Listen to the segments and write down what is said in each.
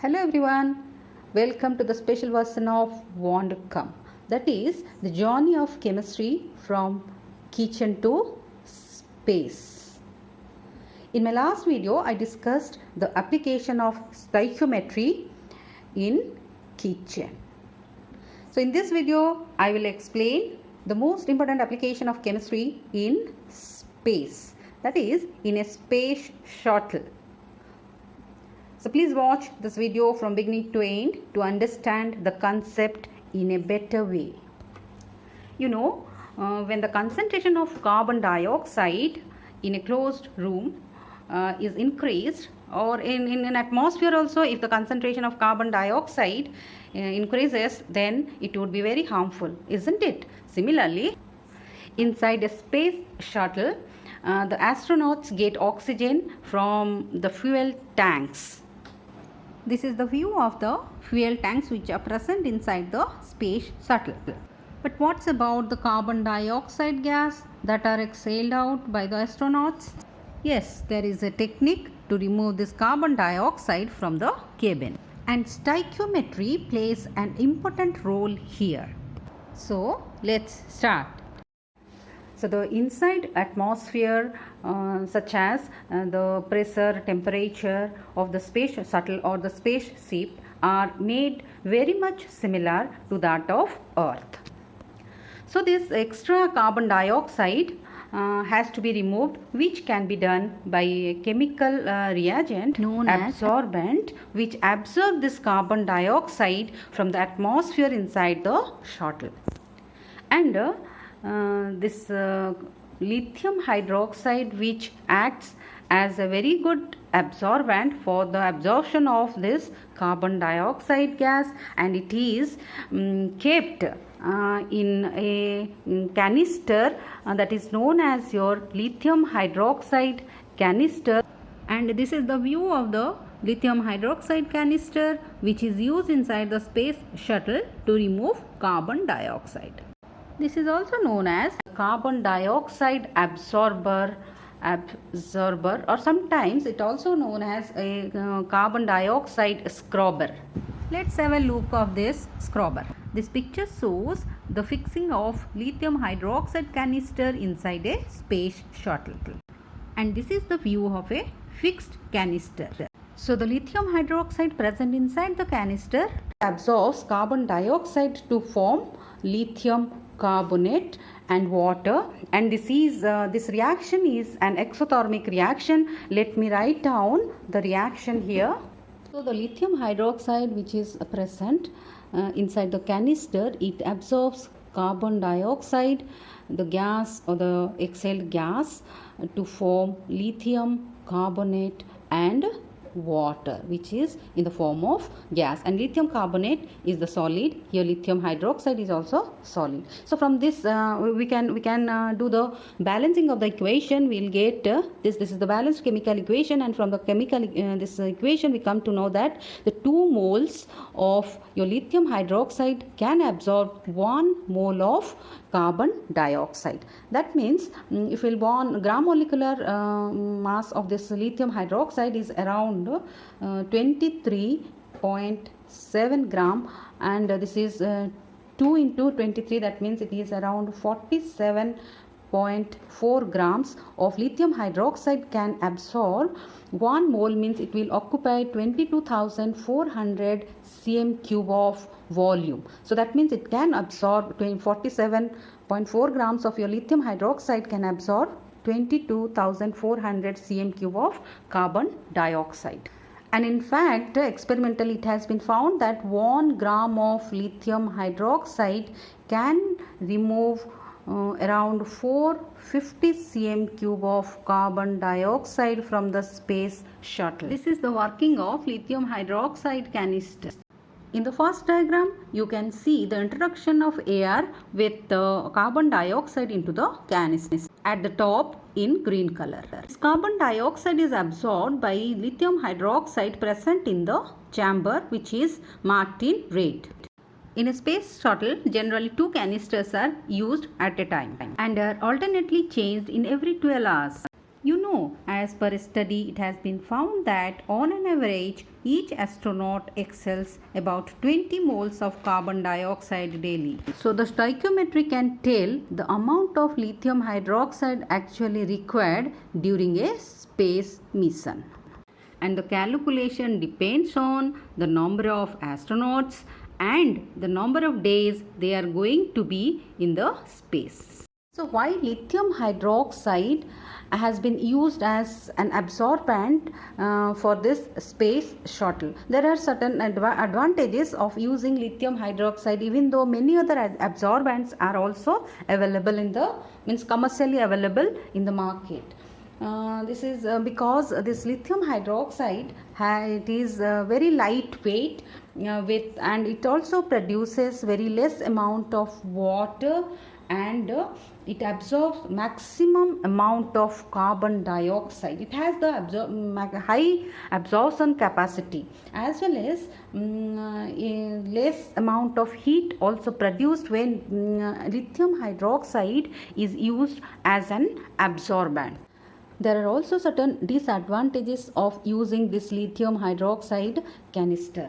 Hello everyone, welcome to the special version of Want to Come. That is the journey of chemistry from kitchen to space. In my last video, I discussed the application of stoichiometry in kitchen. So in this video, I will explain the most important application of chemistry in space. That is in a space shuttle. So please watch this video from beginning to end to understand the concept in a better way. You know, when the concentration of carbon dioxide in a closed room is increased, or in an atmosphere also, if the concentration of carbon dioxide increases, then it would be very harmful, isn't it? Similarly, inside a space shuttle, the astronauts get oxygen from the fuel tanks. This is the view of the fuel tanks which are present inside the space shuttle. But what's about the carbon dioxide gas that are exhaled out by the astronauts? Yes, there is a technique to remove this carbon dioxide from the cabin. And stoichiometry plays an important role here. So, let's start. So the inside atmosphere such as the pressure, temperature of the space shuttle or the spaceship are made very much similar to that of Earth. So this extra carbon dioxide has to be removed, which can be done by a chemical reagent known as absorbent, which absorb this carbon dioxide from the atmosphere inside the shuttle. And this lithium hydroxide, which acts as a very good absorbent for the absorption of this carbon dioxide gas, and it is kept in a canister that is known as your lithium hydroxide canister. And this is the view of the lithium hydroxide canister, which is used inside the space shuttle to remove carbon dioxide. This is also known as carbon dioxide absorber, or sometimes it also known as a carbon dioxide scrubber. Let's have a look of this scrubber. This picture shows the fixing of lithium hydroxide canister inside a space shuttle. And this is the view of a fixed canister. So the lithium hydroxide present inside the canister absorbs carbon dioxide to form lithium carbonate and water, and this reaction is an exothermic reaction. Let me write down the reaction here. So the lithium hydroxide which is present inside the canister, it absorbs carbon dioxide, the gas or the exhaled gas, to form lithium carbonate and water, which is in the form of gas, and lithium carbonate is the solid. Here lithium hydroxide is also solid. So from this we can do the balancing of the equation. We'll get this is the balanced chemical equation, and from the chemical this equation we come to know that the 2 moles of your lithium hydroxide can absorb 1 mole of carbon dioxide. That means if we'll bond gram molecular mass of this lithium hydroxide is around 23.7 gram, and this is 2 into 23, that means it is around 47.4 grams of lithium hydroxide can absorb 1 mole, means it will occupy 22,400 cm cube of volume. So that means it can absorb 47.4 grams of your lithium hydroxide can absorb 22,400 cm cube of carbon dioxide. And in fact, experimentally it has been found that 1 gram of lithium hydroxide can remove around 450 cm cube of carbon dioxide from the space shuttle. This is the working of lithium hydroxide canister. In the first diagram, you can see the introduction of air with the carbon dioxide into the canister at the top in green color. This carbon dioxide is absorbed by lithium hydroxide present in the chamber, which is marked in red. In a space shuttle, generally 2 canisters are used at a time and are alternately changed in every 12 hours. You know, as per a study, it has been found that on an average, each astronaut exhales about 20 moles of carbon dioxide daily. So, the stoichiometry can tell the amount of lithium hydroxide actually required during a space mission. And the calculation depends on the number of astronauts and the number of days they are going to be in the space. So why lithium hydroxide has been used as an absorbent for this space shuttle? There are certain advantages of using lithium hydroxide, even though many other absorbents are also available in the commercially available in the market. This is because this lithium hydroxide it is very lightweight and it also produces very less amount of water and it absorbs maximum amount of carbon dioxide. It has the high absorption capacity as well as less amount of heat also produced when lithium hydroxide is used as an absorbent. There are also certain disadvantages of using this lithium hydroxide canister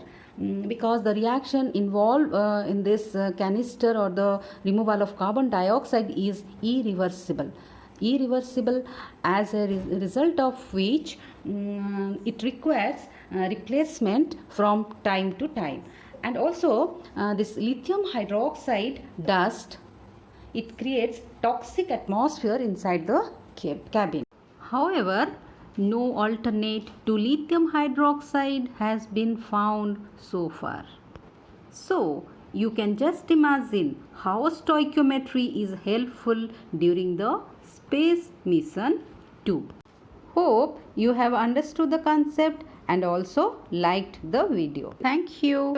because the reaction involved in this canister or the removal of carbon dioxide is irreversible. Irreversible as a result of which it requires replacement from time to time. And also this lithium hydroxide dust, it creates toxic atmosphere inside the cabin. However, no alternate to lithium hydroxide has been found so far. So, you can just imagine how stoichiometry is helpful during the space mission too. Hope you have understood the concept and also liked the video. Thank you.